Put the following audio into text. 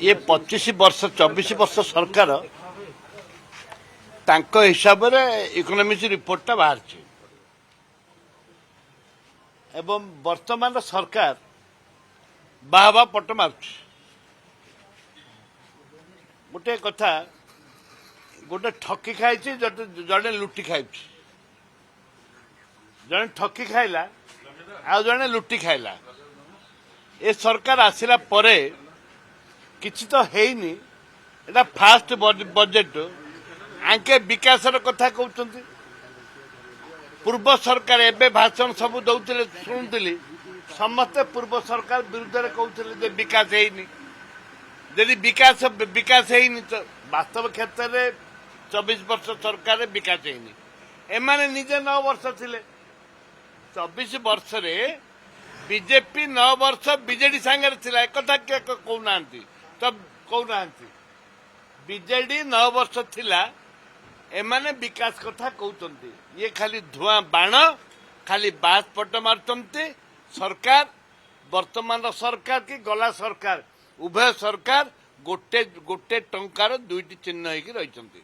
ये 25 वर्ष 24 वर्ष सरकार तांको हिसाब रे इकोनॉमिक्स रिपोर्ट बाहर एवं वर्तमान सरकार बाहबा पट मार गोटे कथा गोटे ठकी खाई जड़े लुटी खाई जड़े ठकी खाइला आ जड़े लुटी खाइला ए सरकार आसिला परे किछि तो हेइनी एटा फास्ट बजेट आंके विकास कथा कहते पूर्व सरकार एबे भाषण सब दौले शुणुली समस्ते पूर्व सरकार विरुद्ध में कहते विकास हेइनी यदि विकास हेइनी तो वास्तव क्षेत्र में 24 वर्ष सरकार विकास हेइनी एमाने निजे 9 वर्ष थिले 24 वर्ष रे बीजेपी 9 वर्ष बीजेडी सांगे थिला एक कथा के कहना तब कहना बीजेडी 9 वर्ष थिला एमाने विकास कथा कहते ये खाली धुआं बाण खाली बासपट मारते सरकार वर्तमान सरकार की गला सरकार उभय सरकार गोटे गोटे टंकार दुईटी चिन्ह होगी रही